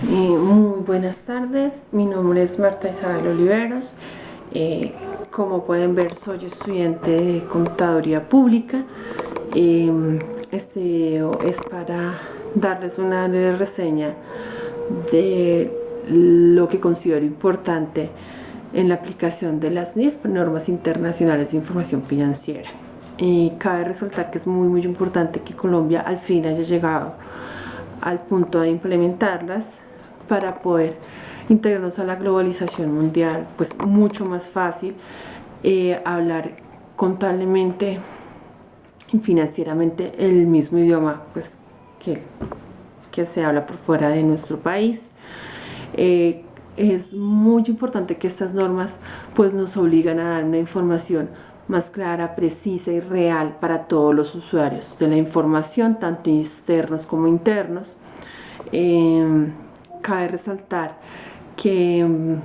Muy buenas tardes, mi nombre es Marta Isabel Oliveros. Como pueden ver, soy estudiante de Contaduría Pública. Este video es para darles una breve reseña de lo que considero importante en la aplicación de las NIF, Normas Internacionales de Información Financiera. Cabe resaltar que es muy importante que Colombia al fin haya llegado al punto de implementarlas para poder integrarnos a la globalización mundial, pues mucho más fácil hablar contablemente y financieramente el mismo idioma pues que se habla por fuera de nuestro país. Es muy importante que estas normas pues nos obligan a dar una información más clara, precisa y real para todos los usuarios de la información, tanto externos como internos. Cabe resaltar que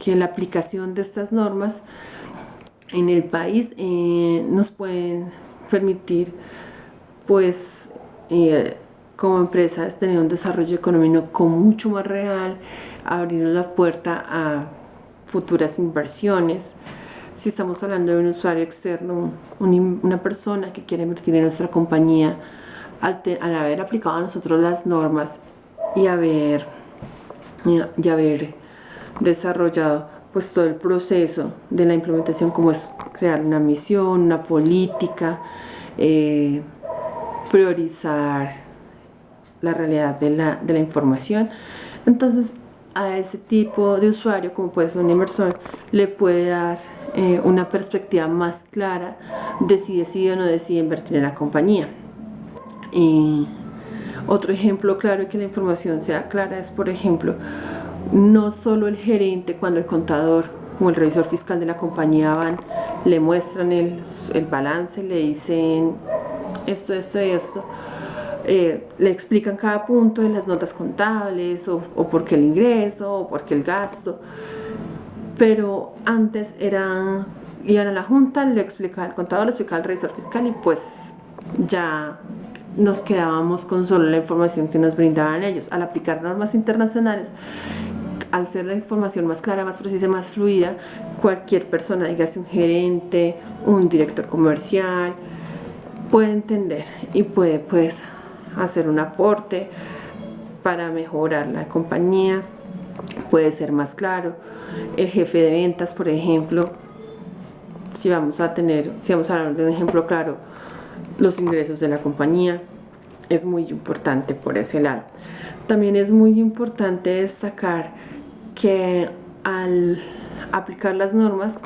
la aplicación de estas normas en el país nos pueden permitir pues como empresas tener un desarrollo económico mucho más real, abrirnos la puerta a futuras inversiones. Si estamos hablando de un usuario externo, una persona que quiere invertir en nuestra compañía, al haber aplicado a nosotros las normas y haber desarrollado pues todo el proceso de la implementación, como es crear una misión, una política, priorizar la realidad de la información. Entonces a ese tipo de usuario, como puede ser un inversor, le puede dar una perspectiva más clara de si decide o no decide invertir en la compañía. Otro ejemplo claro de que la información sea clara es, por ejemplo, no solo el gerente, cuando el contador o el revisor fiscal de la compañía van, le muestran el balance, le dicen esto, le explican cada punto de las notas contables o por qué el ingreso o por qué el gasto, pero antes iban a la junta, le explicaba el contador, le explicaba el revisor fiscal y pues ya nos quedábamos con solo la información que nos brindaban ellos. Al aplicar normas internacionales, al ser la información más clara, más precisa, más fluida, cualquier persona, dígase un gerente, un director comercial, puede entender y puede pues hacer un aporte para mejorar la compañía, puede ser más claro. El jefe de ventas, por ejemplo, si vamos a hablar de un ejemplo claro, los ingresos de la compañía, es muy importante por ese lado. También es muy importante destacar que al aplicar las normas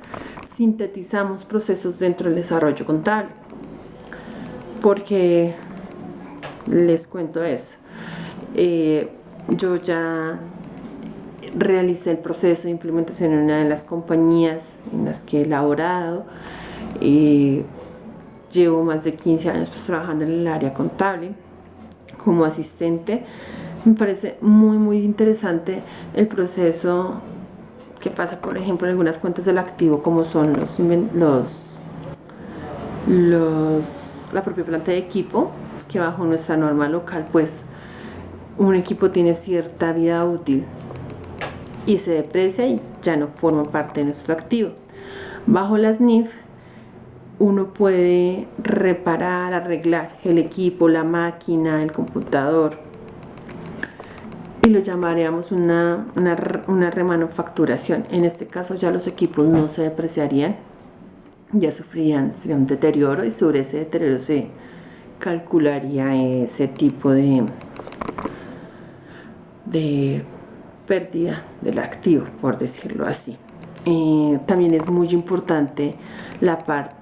sintetizamos procesos dentro del desarrollo contable, porque les cuento eso. Yo ya realicé el proceso de implementación en una de las compañías en las que he laborado. Llevo más de 15 años pues trabajando en el área contable como asistente. Me parece muy interesante el proceso que pasa, por ejemplo, en algunas cuentas del activo, como son la propia planta de equipo, que bajo nuestra norma local pues un equipo tiene cierta vida útil y se deprecia y ya no forma parte de nuestro activo. Bajo las NIF uno puede reparar, arreglar el equipo, la máquina, el computador, y lo llamaríamos una remanufacturación. En este caso ya los equipos no se depreciarían, ya sería un deterioro, y sobre ese deterioro se calcularía ese tipo de pérdida del activo, por decirlo así. También es muy importante la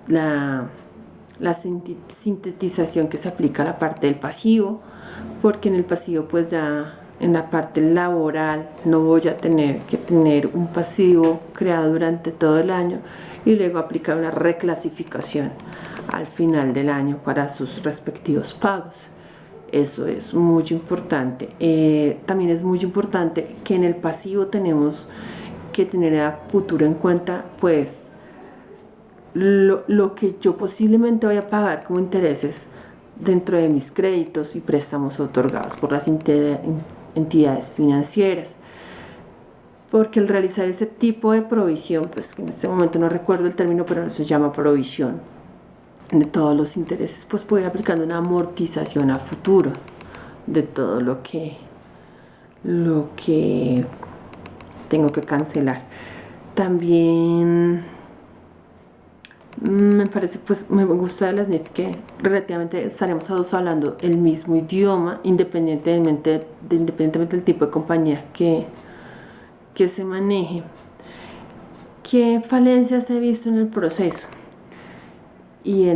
sintetización que se aplica a la parte del pasivo, porque en el pasivo pues ya en la parte laboral no voy a tener que tener un pasivo creado durante todo el año y luego aplicar una reclasificación al final del año para sus respectivos pagos. Eso es muy importante. También es muy importante que en el pasivo tenemos que tener a futuro en cuenta pues lo que yo posiblemente voy a pagar como intereses dentro de mis créditos y préstamos otorgados por las entidades financieras. Porque al realizar ese tipo de provisión, pues en este momento no recuerdo el término, pero se llama provisión de todos los intereses, pues puedo ir aplicando una amortización a futuro de todo lo que tengo que cancelar. También me parece, pues me gusta de las NIF que relativamente estaremos todos hablando el mismo idioma, independientemente del tipo de compañía que se maneje. ¿Qué falencias he visto en el proceso? Y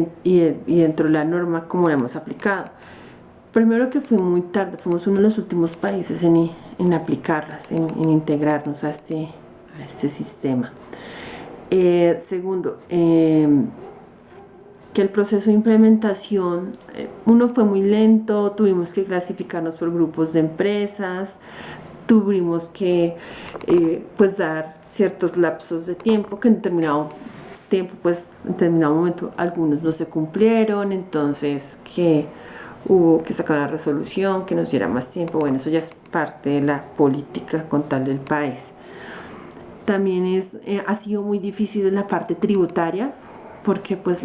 dentro de la norma, como la hemos aplicado. Primero, que fue muy tarde, fuimos uno de los últimos países en aplicarlas, en integrarnos a este sistema. Segundo, que el proceso de implementación, uno, fue muy lento, tuvimos que clasificarnos por grupos de empresas, tuvimos que pues dar ciertos lapsos de tiempo que en determinado tiempo, pues en determinado momento algunos no se cumplieron, entonces que hubo que sacar la resolución que nos diera más tiempo. Bueno, eso ya es parte de la política con tal del país. También ha sido muy difícil en la parte tributaria, porque pues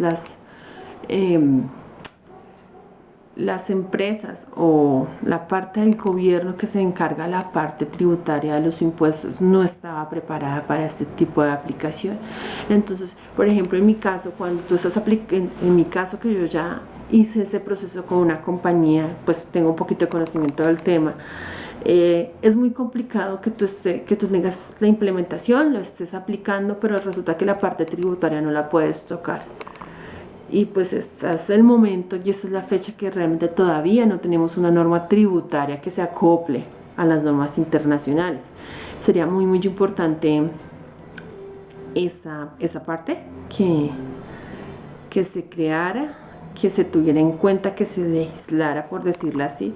las empresas o la parte del gobierno que se encarga de la parte tributaria de los impuestos no estaba preparada para este tipo de aplicación. Entonces, por ejemplo, en mi caso, cuando tú estás en mi caso, que yo ya hice ese proceso con una compañía, pues tengo un poquito de conocimiento del tema. Es muy complicado que tú tengas la implementación, lo estés aplicando, pero resulta que la parte tributaria no la puedes tocar. Y pues este es el momento y esta es la fecha que realmente todavía no tenemos una norma tributaria que se acople a las normas internacionales. Sería muy importante esa parte que se creara, que se tuviera en cuenta, que se legislara, por decirlo así,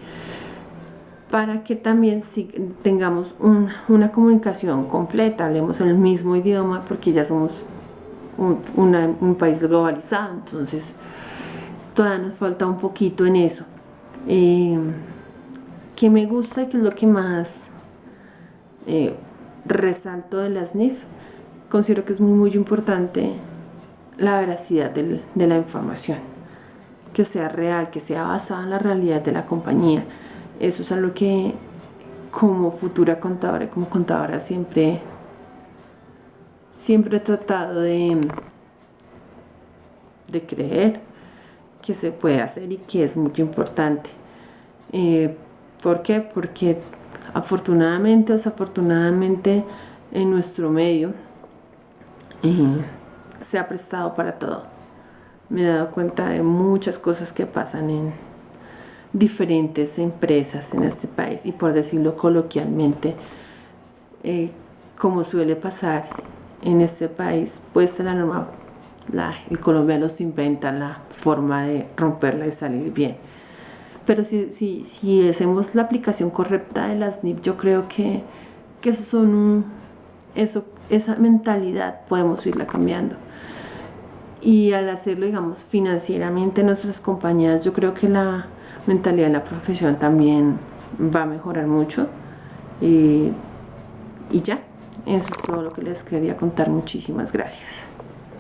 para que también tengamos una comunicación completa, hablemos el mismo idioma, porque ya somos un país globalizado, entonces todavía nos falta un poquito en eso. Que me gusta y que es lo que más resalto de las NIF, considero que es muy importante la veracidad de la información, que sea real, que sea basada en la realidad de la compañía. Eso es algo que como futura contadora y como contadora siempre he tratado de creer que se puede hacer y que es muy importante. ¿Por qué? Porque afortunadamente o desafortunadamente en nuestro medio se ha prestado para todo. Me he dado cuenta de muchas cosas que pasan en diferentes empresas en este país, y por decirlo coloquialmente, como suele pasar en este país, pues la norma, el colombiano se inventa la forma de romperla y salir bien. Pero si hacemos la aplicación correcta de las NIF, yo creo que esa mentalidad podemos irla cambiando. Y al hacerlo, digamos, financieramente, nuestras compañías, yo creo que la mentalidad de la profesión también va a mejorar mucho. Y ya, eso es todo lo que les quería contar. Muchísimas gracias.